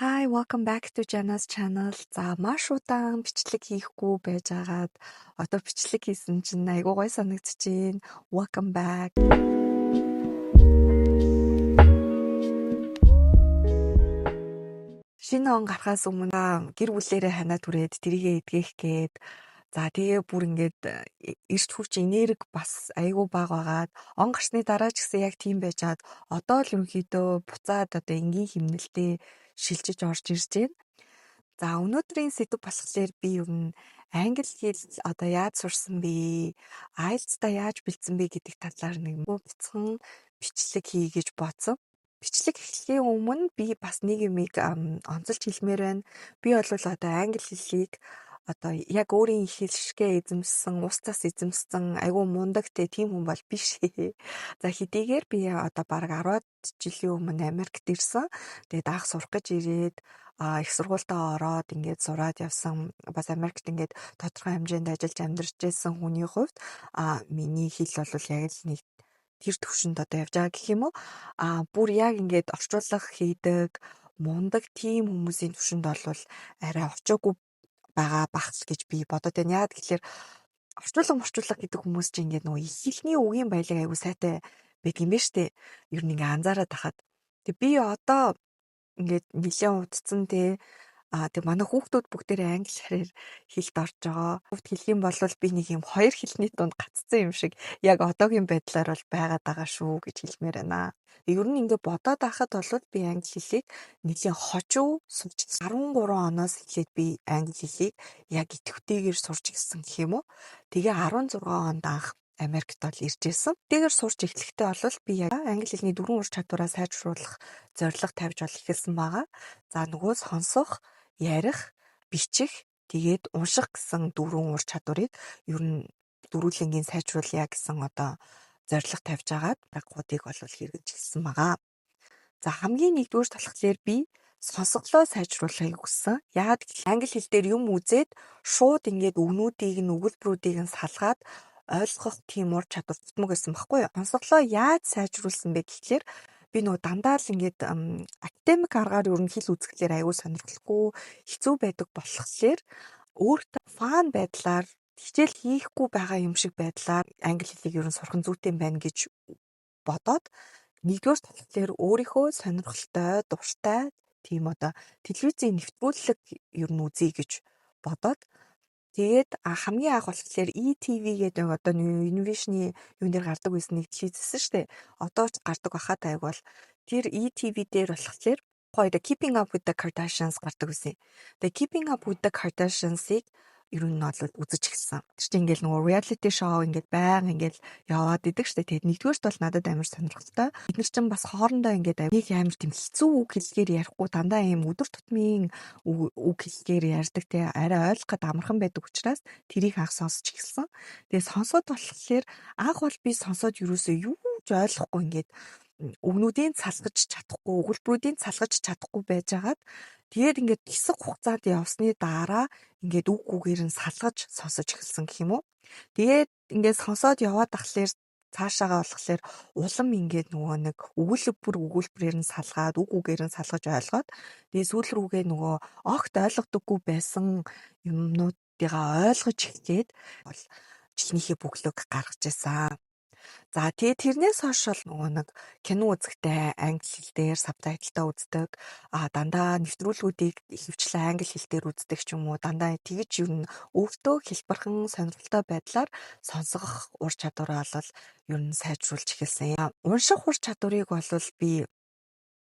Hi, welcome back to Jana's channel. За маш удаан бичлэг хийхгүй байжгаад одоо бичлэг хийсэн чинь айгуу гой санагдчихээн. Welcome back. Шинэ он гарахаас өмнө гэр бүлээрээ ханаад түрээд тэрийгэ эдгэх гээд за тэгээ бүр ингээд эрт хүч энерги бас айгүй бага байгаад он гарсны дараа ч гэсэн яг тийм байжгаад одоо л ерөнхийдөө буцаад одоо энгийн химнэлтэд шилжиж орж ирж байна. За өнөөдрийн сэдв болохоор би ер нь англи хэл одоо яаж сурсан бэ? IELTS-та яаж бэлдсэн бэ гэдэг талаар нэг бяцхан бичлэг хий гэж бодсон. Бичлэг эхлэхийн өмнө би бас нэг юмыг онцолж хэлмээр байна. Би бол одоо англи хэлийг одоо яг өөрийн их хэлшгээ эзэмсэн, ус цас эзэмсэн айгүй мундаг тийм хүн бол биш. За хэдийгээр би одоо бараг 10 жилийн өмнө Америкт ирсэн. Тэгээд анх сурах гэж ирээд их сургуультаа ороод ингээд сураад явсан. Бас Америкт ингээд тодорхой хэмжээнд ажиллаж амьдарч байсан хүний хувьд миний хэл бол яг л нэг тэр төвшөнд одоо явж байгаа гэх юм уу? Бүр яг ингээд орчуулга хийдэг мундаг тийм хүмүүсийн төвшөнд бол арай очоогүй байгаа багц гэж би бодод байна. Яагаад гэхээр орчуулга гэдэг хүмүүс чинь ингээд нөгөө их хэлний үгийн баялаг аягүй сайтай байдаг юм байна штэ. Ер нь ингээд анзаараад тахад. Тэг би одоо ингээд нэлээд удцсан тэг манай хүүхдүүд бүгдээрээ англи хэлээр хэлд орж байгаа. Хүүхд хэлэх юм бол би нэг юм хоёр хэлний дунд гаццсан юм шиг яг одоогийн байдлаар бол байгаад байгаа шүү гэж хэлмээр байна. Ер нь ингээд бодоод байхад бол би англи хэлийг нэлээд хожуу сурч 13 оноос эхлээд би англи хэлийг яг идэвхтэйгээр сурч гисэн гэх юм уу. Тэгээ 16 онд анх Америкт бол ирж ирсэн. Тэгээр сурч эхлэхдээ бол би яг англи хэлний дөрвөн ур чадвараа сайжруулах зорилго тавьж бол эхэлсэн байгаа. За нөгөө сонсох, ярих, бичих, тэгээд унших гэсэн дөрвөн ур чадварыг ер нь дөрвөлэнгийн сайжруулъя гэсэн одоо зорилго тавьж агаад гуудыг бол хэрэгжиж эхэлсэн байгаа. За хамгийн нэгдүгээр болохоор би сонсголоо сайжруулахыг хүссэн. Яагаад гэвэл англи хэл дээр юм үзээд шууд ингээд өгнүүдийг нь өгүүлбэрүүдийг нь салгаад ойлгох тийм ур чадвар тутмаг байсан байхгүй юу? Сонсголоо яаж сайжруулсан бэ гэхлээр би нөгөө дандаа л ингээд академик аргаар ер нь хэл үзэхлээр аягүй сонирхолтой хэцүү байдаг болохоор өөртөө фан байдлаар хичээл хийхгүй байгаа юм шиг байдлаар англи хэлийг ер нь сурах нь зүйтэй байна гэж бодоод нэгдүгээр болохоор өөрийнхөө сонирхолтой, дуртай тийм одоо телевизийн нэвтрүүлэг ер нь үзье гэж бодоод тэгээд хамгийн анх болохоор ETV гэдэг одоо Univision-ийн юун дээр гардаг байсан нэг телевизсэн шүү дээ. Одоо ч гардаг байхад айг бол тэр ETV дээр болохоор гоё Keeping Up with the Kardashians гардаг байсан. Тэгээд Keeping Up with the Kardashians-ыг ер нь бол үзэж эхэлсэн. Тэр чинь ингээл нөгөө reality show ингээд байнга ингээл яваад идэг штэ. Тэгээд нэгдүгээрт бол надад амар сонирхолтой. Бид нар чинь бас хоорондоо ингээд нэг амар тийм хэцүү үг хэлгээр ярихгүй дандаа ийм өдөр тутмын үг хэлгээр ярьдаг те арай ойлгоход амархан байдаг учраас тэрийг анх сонсч эхэлсэн. Тэгээд сонсоод болохоор анх бол би сонсоод юусоо юу ч ойлгохгүй ингээд өгнүүдийн салгаж чадахгүй, өгүүлбэрүүдийн салгаж чадахгүй байжгаад тэгээд ингээд хэсэг хугацаанд явсны дараа ингээд үг үгээр нь салгаж сонсож эхэлсэн гэх юм уу. Тэгээд ингээд сонсоод яваад тахлаар цаашаагаа болохоор улам ингээд нөгөө нэг өгүүлбэрээр нь салгаад үг үгээр нь салгаж ойлгоод тэгээд сүүл рүүгээ нөгөө огт ойлгодоггүй байсан юмнуудыгаа ойлгож эхлээд бол чихнийхээ бүглэг гаргаж ирсэн. За тэгээ тэрнээс хойш бол нөгөө нэг кино үзэхдээ англи хэл дээр сабтайтлаа үздэг. Дандаа нэвтрүүлгүүдийг ихэвчлэн англи хэл дээр үздэг ч юм уу. Дандаа тэгж юу н өөртөө хэлбэрхэн сонирхолтой байдлаар сонсох ур чадвараа бол ер нь сайжруулж эхэлсэн. Унших ур чадварыг бол би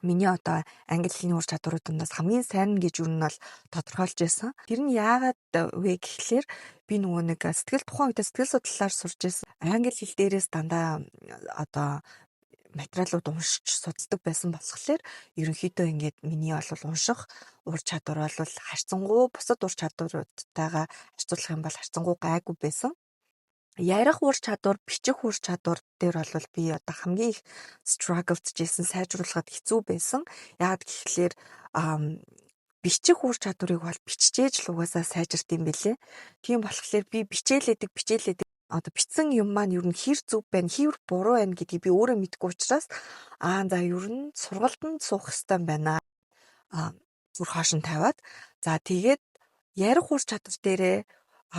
миний одоо англи хэлний ур чадваруудаас хамгийн сайн гэж юу нь бол тодорхойлж байсан. Тэр нь яагаад вэ гэхлээр би нөгөө нэг сэтгэл тухайн үед сэтгэл судлалаар сурж байсан. Англи хэл дээрээс дандаа одоо материалууд уншиж судалдаг байсан болохоор ерөнхийдөө ингээд миний бол унших ур чадвар бол харьцангуй бусад ур чадваруудтайгаа харьцуулах юм бол харьцангуй гайгүй байсан. Ярих ур чадвар, бичих ур чадвар дээр бол би одоо хамгийн их struggled гэсэн сайжруулахад хэцүү байсан. Яагаад гэхлээр бичих ур чадварыг бол биччихээж л угаасаа сайжирт юм бэлээ. Тийм болохоор би бичээлээдэг одоо бичсэн юм маань ер нь хэр зөв байна, хэр буруу байна гэдгийг би өөрөө мэдгүй учраас за ер нь сургалтанд суух хэрэгтэй байна. зүр хоош нь тавиад за тэгээд ярих ур чадвар дээрээ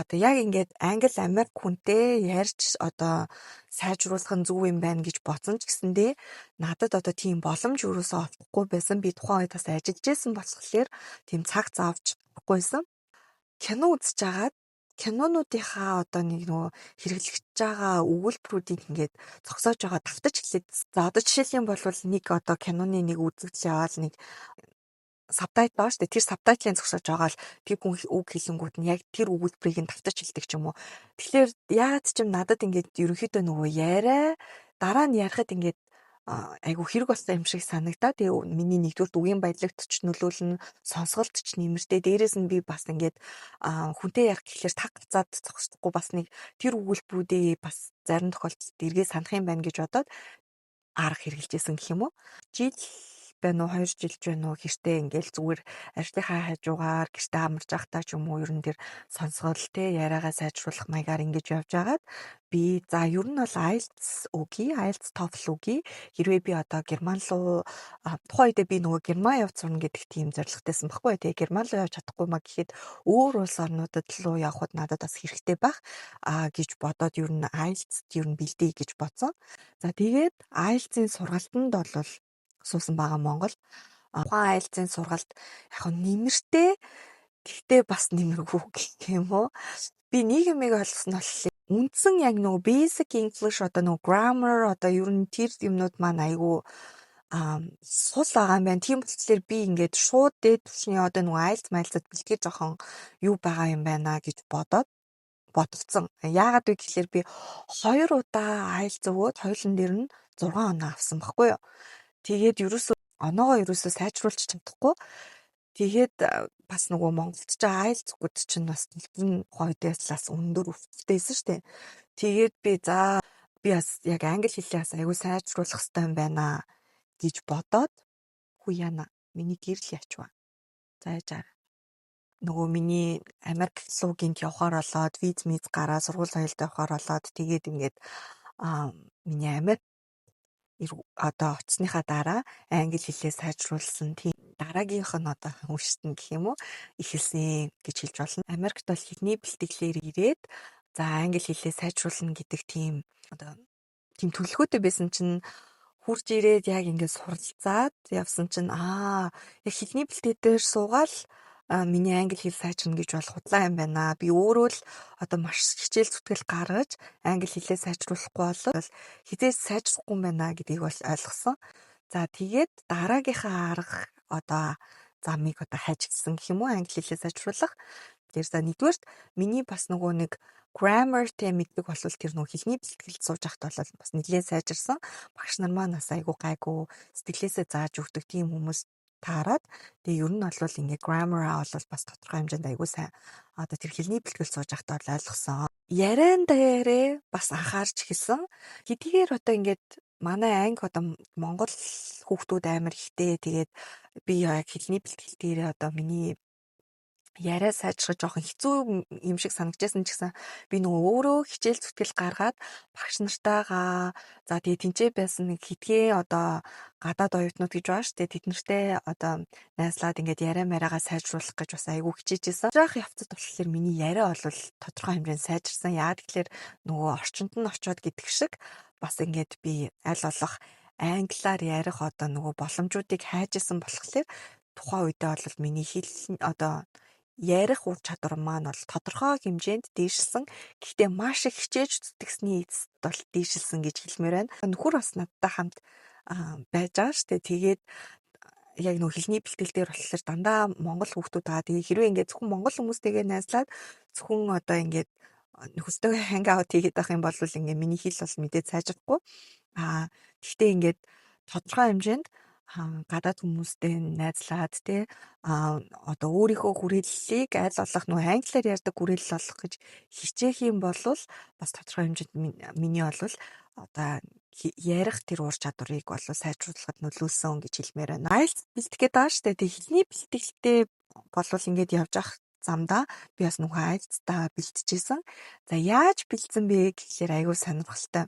одоо яг ингээд англи Америк хүнтэй ярьж одоо сайжруулах нь зөв юм байна гэж бодсон ч гэсэндээ надад одоо тийм боломж юусоо олохгүй байсан. Би тухайн үед бас ажиллаж байсан болохоор тийм цаг заавч авахгүйсэн. Кино үзэж агаад кинонуудынхаа одоо нэг нөгөө хэрэглэгдэж байгаа өгүүлбэрүүдийг ингээд зогсоож байгаа давтаж эхлэв. За одоо жишээлхийн бол нэг одоо киноны нэг үзэгдэл яваал нэг сабтайтл баа штэ тэр сабтайтлын зогсоож байгаа л тэр хүн үг хэлэнгүүт нь яг тэр өгүүлбэрийг нь давтаж хэлдэг ч юм уу. Тэгэхээр яагаад ч юм надад ингээд ерөнхийдөө нөгөө яриа дараа нь ярихад ингээд айгу хэрэг болсон юм шиг санагдаа. Тэгээ миний нэгдүгээр үгийн баялагт ч нөлөөлнө, сонсголт ч нэмэртэй. Дээрээс нь би бас ингээд хүнтэй ярих гэхлээр таг гацаад зогсохгүй бас нэг тэр өгүүлбэрүүдээ бас зарим тохиолдолд эргээ санах юм байна гэж бодоод арга хэрэгжилжсэн гэх юм уу. Жил байна уу 2 жил байна уу гэртээ ингээл зүгээр ажлынхаа хажуугаар гэртээ амарч байхдаа ч юм уу ер нь тэр сонсгол те яриагаа сайжруулах маягаар ингэж явж байгаад би за ер нь бол IELTS үгүй IELTS TOEFL үгүй хэрвээ би одоо герман руу тухайн үедээ би нөгөө герман явж сурна гэдэг тийм зорилготойсэн баггүй те герман руу явж чадахгүй маа гэхэд өөр улс орнуудад руу явхад надад бас хэрэгтэй байх гэж бодоод ер нь IELTS ер нь бэлдээ гэж бодсон. За тэгээд IELTS-ийн сургалтанд бол суусан байгаа Монгол. Тухайн IELTS-ийн сургалт яг нэмэртэй гэхдээ бас нэмэргүй гэх юм уу. Би нэг юмыг ойлгосон нь бол үндсэн яг нөгөө basic English одоо нөгөө grammar одоо ер нь тэр юмнууд маань айгүй сул байгаа юм байна. Тийм болохоор би ингээд шууд дээд түвшний одоо нөгөө IELTS майлцад бэлтгэж жоохон юу байгаа юм байна гэж бодогдсон. Яагаад вэ гэхээр би 2 удаа IELTS өгөөд хоёулын дээр нь 6 оноо авсан баггүй юу. Тэгээд оноогоо ерөөсөө сайжруулж чадахгүй. Тэгээд бас нөгөө Монголд ч IELTS гүд чинь бас төлбөр хойдоос бас өндөр өвчтэйсэн штэ. Тэгээд би бас яг англи хэлээ бас аягүй сайжруулах хэрэгтэй юм байна гэж бодоод хүү яана миний гэрэл ячваа. Заажаа. Нөгөө миний Америк суугинд явахаар болоод виз гараа сургууль соёлд явахаар болоод тэгээд ингээд миний Америк одоо оцсныхаа дараа англи хэлээ сайжруулсан тийм дараагийнх нь одоо үершин гэх юм уу ихэлсэн гэж хэлж болно. Америкт бол хэлний бэлтгэлээр ирээд за англи хэлээ сайжруулна гэдэг тийм одоо тийм төлөвлөгөөтэй байсан чинь хурж ирээд яг ингээд суралцаад явсан чинь яг хэлний бэлтгэл дээр суугаал миний англи хэл сайжрна гэж бол худлаа юм байна. Би өөрөө л одоо маш хичээл зүтгэл гаргаж англи хэлээ сайжруулахгүй бол хизээс сайжрахгүй юм байна гэдгийг бол ойлгосон. За тэгээд дараагийнхаа арга одоо замыг одоо хайж гисэн гэх юм уу англи хэлээ сайжруулах. Тэгэхээр за нэгдүгээрт миний бас нөгөө нэг grammar-тэй мэддэг бол тэр нөгөө хэлний бэлтгэлд сууж ахт бол бас нэлээд сайжирсан. Багш нар маань бас айгу гайгүй сэтгэлээсээ зааж өгдөг тийм хүмүүс таарад. Тэгээ ер нь бол ингээ grammar-аа бол бас тодорхой хэмжээнд айгу сайн одоо тэр хэлний бэлтгэл сууж ахтаа бол ойлгосон. Яриан дээрээ бас анхаарч эхэлсэн. Хэдийгээр одоо ингээд манай анги одоо Монгол хүүхдүүд амар ихтэй. Тэгээд би яг хэлний бэлтгэл дээрээ одоо миний яриа сайжрах жоохон хэцүү юм шиг санагдажсэн ч гэсэн би нөгөө өөрөө хичээл зүтгэл гаргаад багш нартайгаа за тэгээ тэнцээ байсан нэг хитгэн одоо гадаад оюутнууд гэж байгаа шүү дээ тэд нартэй одоо найзлаад ингээд яриа мариагаа сайжруулах гэж бас айгүй хичээжсэн. Жаах явцад болохоор миний яриа бол тодорхой хэмжээнд сайжирсан. Яагаад гэхээр нөгөө орчинд нь очиод гэдэг шиг бас ингээд би аль болох англиар ярих одоо нөгөө боломжуудыг хайж исэн болохоор тухайн үедээ бол миний хэл одоо ярих ур чадвар маань бол тодорхой хэмжээнд дээшилсэн. Гэхдээ маш их хичээж зүтгэсний эцэст бол дээшилсэн гэж хэлмээр байна. Нөхөр бас надтай хамт байж байгаа шүү дээ. Тэгээд яг нөх хэлний бэлтгэл дээр болохоор дандаа монгол хүүхдүүд байгаа. Тэгээ хэрвээ ингээд зөвхөн монгол хүмүүстэйгээ найзлаад зөвхөн одоо ингээд нөхөстэйгээ ханг аут хийгээд байх юм бол ингээд миний хэл бол мэдээд сайжрахгүй. Гэхдээ ингээд тодорхой хэмжээнд гадаад хүмүүстэй найзлаад тий одоо өөрийнхөө хүрээллийг аль болох нөгөө англиар ярьдаг хүрээлэл олох гэж хичээх юм бол бас тодорхой хэмжээнд миний бол одоо ярих тэр ур чадварыг бол сайжруулахад нөлөөлсөн гэж хэлмээр байна. IELTS бэлтгэхэд байгаа шүү дээ. Тэг хэлний бэлтгэлтэй бол ингээд явж ах замдаа би бас нөгөө IELTS-таа бэлтжижсэн. За яаж бэлдсэн бэ гэхлээр аягүй сонирхолтой.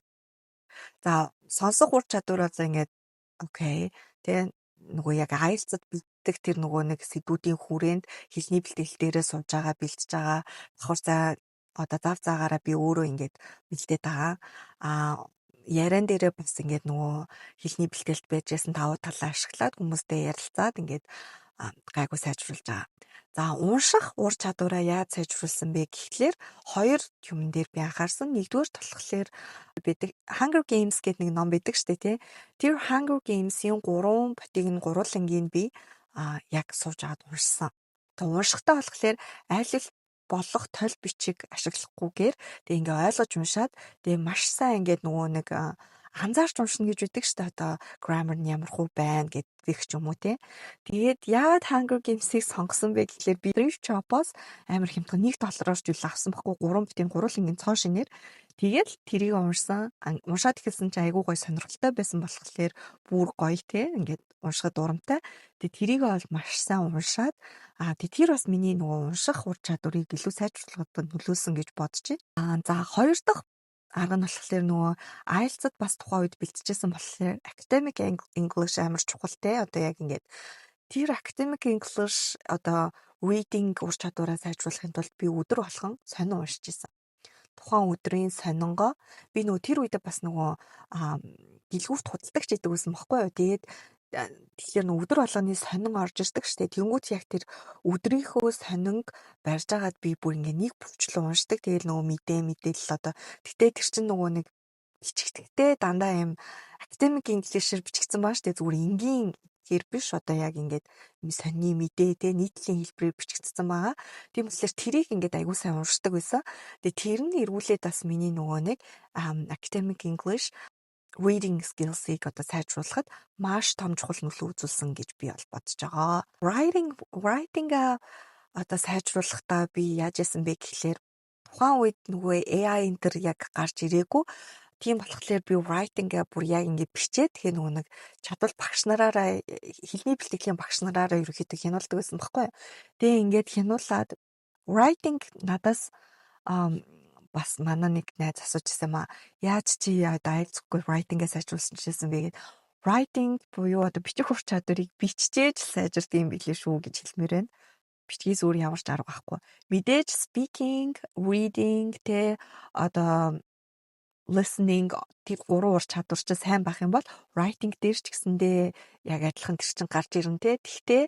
За сонсох ур чадвар одоо ингээд окей. Тэгээ нөгөө яг IELTS-д бэлтгэх тэр нөгөө нэг сэдвүүдийн хүрээнд хэлний бэлтгэл дээрээ сууж байгаа, бэлтэж байгаа. Давхар за одоо зав заагаараа би өөрөө ингээд бэлдээд байгаа. Яриан дээрээ бас ингээд нөгөө хэлний бэлтгэлд байж байсан давуу талаа ашиглаад хүмүүстэй ярилцаад ингээд гайгүй сайжруулж байгаа. За унших ур чадвараа яаж сайжруулсан бэ гэхлээр хоёр юм дээр би анхаарсан. Нэгдүгээр болохоор байдаг Hunger Games гэдэг нэг ном байдаг шүү дээ тий. Тэр Hunger Games-ийн 3 ботыг нь гурвангийн би яг сууж аваад уншсан. Тэгээ уншихтаа болохоор айлл болох толь бичиг ашиглахгүйгээр тэгээ ингээ ойлгож уншаад тэгээ маш сайн ингээд нөгөө нэг анзаарч уншина гэж үүдэг шүү дээ. Одоо grammar нь ямар хөө байна гэдэг ч юм уу тий. Тэгээд яагаад Hunger Games-ийг сонгосон бэ гэхлээр би Thrift Shop-оос амар хямдхан $1-оор зүйл авсан баггүй 3 битийн гурвангийн цоо шинээр. Тэгээд тэрийг уншсан. Уншаад ихсэн чи айгүй гоё сонирхолтой байсан болохоор бүр гоё тий. Ингээд уншихад дурамтай. Тэгээд тэрийг бол маш сайн уншаад тэр бас миний нөгөө унших ур чадварыг илүү сайжруулахад нөлөөсөн гэж бодож байна. За хоёр дахь арга нь болохоор нөгөө IELTS-д бас тухайн үед бэлтжижсэн болохоор academic English амар чухал те. Одоо яг ингээд тэр academic English одоо reading ур чадвараа сайжруулахын тулд би өдөр болгон сонин уншиж исэн. Тухайн өдрийн сонингоо би нөгөө тэр үедээ бас нөгөө дэлгүүрт худалдагч идэг байсан байхгүй юу. Тэгээд тэгэхээр өдөр болгоны сонин орж ирдэг штэ. Тэнгүүт яг тэр өдрийнхөө сонинг барьж агаад би бүр ингээ нэг бүрчлэн уншдаг. Тэгэл нөгөө мэдээлэл одоо гэтээ тэр чинь нөгөө нэг бичигдэхтэй дандаа юм academic English-ээр бичигдсэн баа штэ. Зүгээр энгийн хэр биш одоо яг ингээд сонины мэдээ те нийтлийн хэлбэрээр бичигдсэн байгаа. Тийм болохоор тэрийг ингээд аягүй сайн уншдаг байсан. Тэгээ тэр нь эргүүлээд бас миний нөгөө нэг academic English reading skills-ийг одоо сайжруулахад маш том чухал нөлөө үзүүлсэн гэж би бол бодож байгаа. Writing-а одоо сайжруулахдаа би яаж яасан бэ гэхлээр тухайн үед нөгөө AI энтер яг гарч ирээгүй. Тийм болохоор би writing-а бүр яг ингэ бичээд тэгээ нөгөө нэг чадвал багш нараараа хэлний бэлтгэлийн багш нараараа ерөөхдөө хянуулдаг байсан байхгүй. Тэгээ ингээд хянуулаад writing надаас бас манай нэг найз асууж ирсэн маа. Яаж чи IELTS-гүй writing-аа сайжруулсан гэсэн бэ гэд. Writing буюу одоо бичих ур чадварыг биччихээж сайжирдаг юм билээ шүү гэж хэлмээр байна. Бичгээс өөр ямар ч арга байхгүй. Мэдээж speaking, reading те одоо listening тэр гурван ур чадвар ч сайн байх юм бол writing дээр ч гэсэндээ яг адилхан тэр чин гарч ирнэ те. Тэгтээ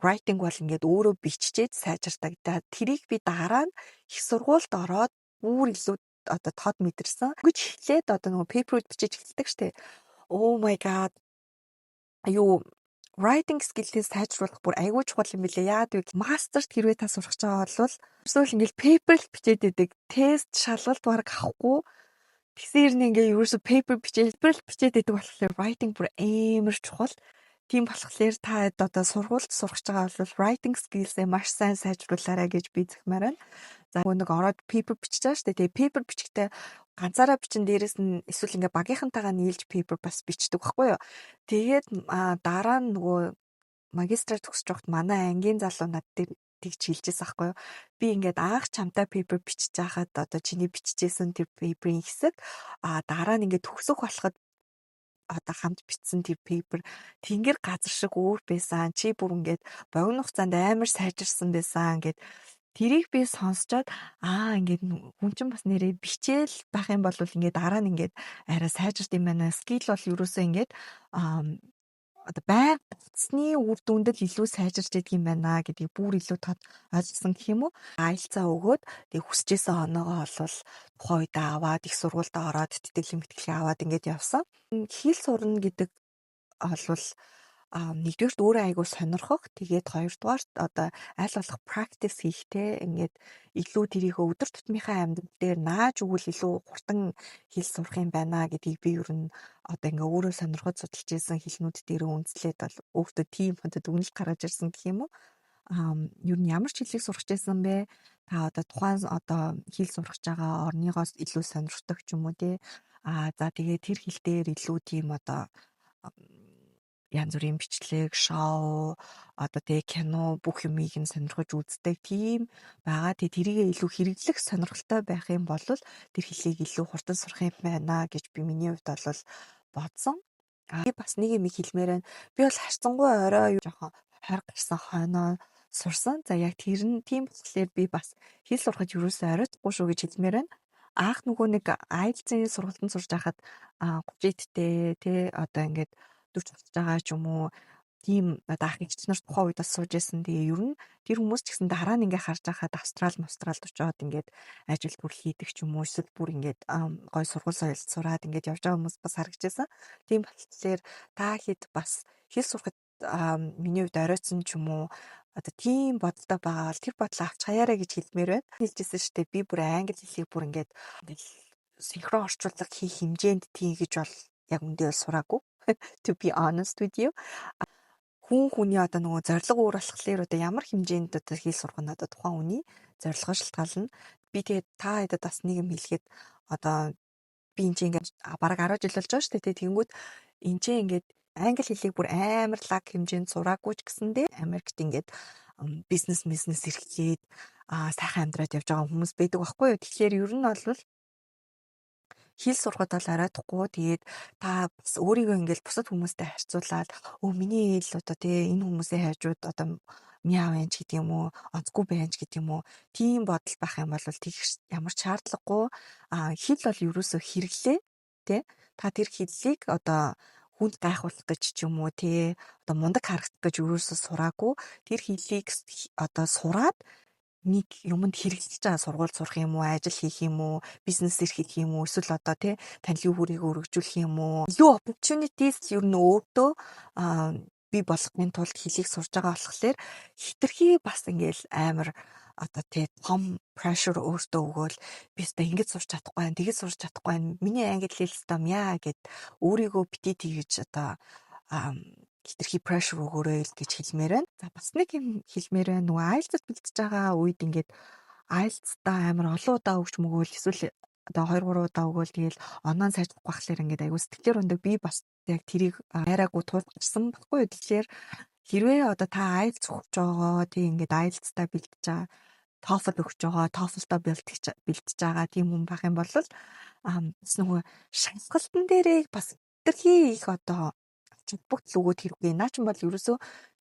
writing бол ингээд өөрөө биччихээд сайжирдаг. Тэрийг би дараа нь их сургуульд ороод бүр илүү одоо тод мэдэрсэн. Гэж эхлээд одоо нөгөө paper-ууд бичиж эхэлдэг штэ. Oh my god. Writing skill-ийг сайжруулах бүр аягүй чухал юм билээ. Яагаад вэ? Мастерт хэрвээ та сурах гэж байгаа бол эсвэл ингээд paper л бичээд идэг. Тест шалгалт бараг авахгүй. Тэгсээр нэг ингээ ерөөсө paper бичээд идэг болохоор writing бүр амар чухал. Тийм болохоор та одоо сургуульд сурах гэж байгаа бол writing skills-ээ маш сайн сайжруулаарай гэж би захимаар байна. За нэг ороод paper бичиж байгаа шүү дээ. Тэгээ paper бичихтэй ганцаараа бичин дээрээс нь эсвэл ингээ багийнхантайгаа нийлж paper бас бичдэг байхгүй юу. Тэгээд дараа нь нөгөө магистраа төгсөж явахад манай ангийн залуу над дээр тэгж хэлжээс ахгүй юу. Би ингээд анх чамтай paper бичиж байхад одоо чиний бичижсэн тэр paper-ийн хэсэг дараа нь ингээд төгсөх болоход одоо хамт бичсэн тэр paper тэнгэр газар шиг өөр байсан. Чи бүр ингээд богино хугацаанд амар сайжирсан байсан ингээд тэрийг би сонсчоод ингээд хүн чинь бас нэрээ бичээл байх юм бол ингээд дараа нь ингээд арай сайжирт юм байна. Skill бол ерөөсөө ингээд одоо байнга буцсны үр дүнд л илүү сайжирч идэг юм байна гэдгийг бүр илүү тод ойлгосон гэх юм уу. IELTS-аа өгөөд тэг хүсэжсэн оноогоо олвол тухайн үед аваад их сургуультай ороод тэтгэл мэтгэлгээ аваад ингээд явсан. Хэл сурна гэдэг олвол нэгдүгээрт өөрөө айгуу сонирхох, тэгээд хоёрдугаарт одоо аль болох practice хийхтэй ингээд илүү тэрийг өдөр тутмынхаа амьдрал дээр нааж өгвөл илүү хурдан хэл сурах юм байна гэдгийг би ер нь одоо ингээ өөрөө сонирхож судалж ирсэн хэлнүүд дээр үндэслээд бол өөртөө тийм одоо дүгнэлт гаргаж ирсэн гэх юм уу. Ер нь ямар ч хэлийг сурах гэсэн бэ? Та одоо тухайн одоо хэл сурах байгаа орныгоос илүү сонирхдаг ч юм уу те. За тэгээд тэр хэл дээр илүү тийм одоо янз бүрийн бичлэг, шоу, одоо тэгээ кино бүх юмыг нь сонирхож үздэг тийм байгаа. Тэгээ тэрийг илүү хэрэглэх сонирхолтой байх юм бол тэр хэлийг илүү хурдан сурах юм байна гэж би миний хувьд бол бодсон. Би бас нэг юм хэлмээр байна. Би бол харцангуй орой жоохон 20 гарсан хойноо сурсан. За яг тийм болохоор би бас хэл сурахад юусоо оройтгүй шүү гэж хэлмээр байна. Аах нөгөө нэг IELTS-ийн сургалтанд сурж байхад 30 эдтэй тий одоо ингээд 40 болчихж байгаа ч юм уу тийм одоо ах эгч нар тухайн үед бас сууж байсан. Тэгээ ер нь тэр хүмүүс ч гэсэн дараа нь ингээ харж байхад Австралид очиод ингээд ажил бүр хийдэг ч юм уу эсвэл бүр ингээд гой сургууль соёлд сураад ингээд явж байгаа хүмүүс бас харагдажсэн. Тийм болохоор та хэд бас хэл сурахад миний хувьд оройтсон ч юм уу одоо тийм бодолтой байгаа бол тэр бодлоо авч хаяараа гэж хэлмээр байна. Хэлжсэн шүү дээ. Би бүр англи хэлийг бүр ингээд синхрон орчуулга хийх хэмжээнд тийм гэж бол яг үндэ бол сураагүй. To be honest with you. Хүний одоо нөгөө зорилго өөр болохоор одоо ямар хэмжээнд одоо хэл сурах нь одоо тухайн хүний зорилгоо шалтгаална. Би тэгээд та хэдэд бас нэг юм хэлэхэд одоо би энэ чинь ингээд бараг 10 жил болж байгаа шүү дээ. Тэнгүүд энэ чинь ингээд англи хэлийг бүр амар лаг хэмжээнд сураагүй ч гэсэндээ Америкт ингээд бизнес эрхлээд сайхан амьдраад явж байгаа хүмүүс байдаг байхгүй юу. Тэгэхээр ер нь бол хэл сурахад бол оройтхгүй. Тэгээд та бас өөрийгөө ингээд бусад хүмүүстэй харьцуулаад миний хэл одоо тий энэ хүмүүсийн хайжууд одоо мяа байна ч гэдэг юм уу, онцгүй байна ч гэдэг юм уу. Тийм бодол байх юм бол тийх ямар ч шаардлагагүй. Хэл бол ерөөсөө хэрэглээ тий. Та тэр хэллийг одоо хүнд гайхуулах гэж ч юм уу тий одоо мундаг харагдах гэж ерөөсөө сураагүй. Тэр хэллийг одоо сураад нэг юмд хэрэглэж байгаа сургууль сурах юм уу, ажил хийх юм уу, бизнес эрхлэх юм уу, эсвэл одоо тий танилгын хүрээгээ өргөжүүлэх юм уу. Илүү opportunities ер нь өөдөө би болгохын тулд хэлийг сурж байгаа болохоор хитрхи бас ингээл амар одоо тий том pressure өөртөө өгөөл би өстө ингэж сурч чадахгүй байна, тэгэж сурч чадахгүй байна. Миний англи хэл өстө яа гэд өөрийгөө битээ тэгэж одоо хитрхи pressure өгөөрэй л гэж хэлмээр байна. За бас нэг юм хэлмээр байна. Нөгөө IELTS бэлтэж байгаа үед ингээд IELTS-таа амар олон удаа өгч мөгөөл эсвэл одоо 2-3 удаа өгөөл тэгэл оноо сайжрах багхлаар ингээд аягүй сэтгэлээр өндөг би бас яг тэрийг хайраагүй тулгарсан баггүй. Тэгэхээр хэрвээ одоо та IELTS өгч байгаа тийм ингээд IELTS-таа бэлтэж байгаа TOEFL өгч байгаа, TOEFL-таа бэлтэж байгаа тийм хүн байх юм бол бас нөгөө шалгалтын дээрээ бас хитрхи их одоо бүгд л өгөөд хэрэггүй. Наа ч бол ерөөсөө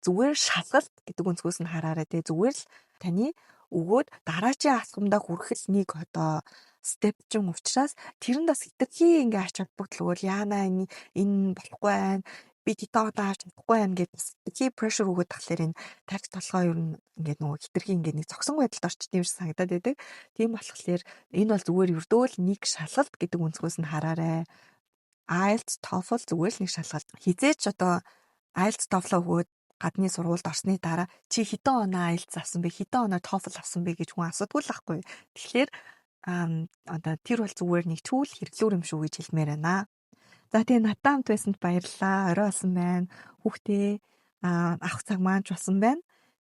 зүгээр шалгалт гэдэг өнцгөөс нь хараарай те. Зүгээр л таны өгөөд дараачийн асуумдаа хүрэхэл нэг одоо степ чинь учраас тэрэнд бас хитрхи ингээ ач холбогдол өгөөл яана энэ болохгүй байна. Би тэтэ удаа авч чадахгүй байна гэдэг хитрхи pressure өгөөд тахлаар энэ тарих толгой ер нь ингээ нөгөө хитрхи ингээ нэг зогсон байдалд орчт юм шиг санагдаад байдаг. Тийм болохоор энэ бол зүгээр ердөө л нэг шалгалт гэдэг өнцгөөс нь хараарай. IELTS, TOEFL зүгээр л нэг шалгалт. Хизээч одоо IELTS, TOEFL өгөөд гадны сургуульд орсны дараа чи хэдэн оноо IELTS авсан бэ? Хэдэн оноо TOEFL авсан бэ гэж хүн асуудгүй л байхгүй. Тэгэхээр одоо тэр бол зүгээр нэг түүл хэрэглүүр юм шүү гэж хэлмээр байна. За тэгээ надтай хамт байсанд баярлалаа. Орой болсон байна. Хүүхдээ авах цаг маань ч болсон байна.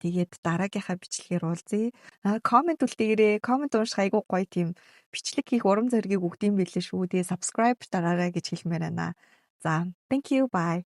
Тэгээд дараагийнхаа бичлэгээр уулзъя. Комент үлдээгээрэй. Комент унших айгүй гоё тийм бичлэг хийх урам зориг өгдөм байлээ шүү. Тэгээ subscribe дараарай гэж хэлмээр байна. За, thank you, bye.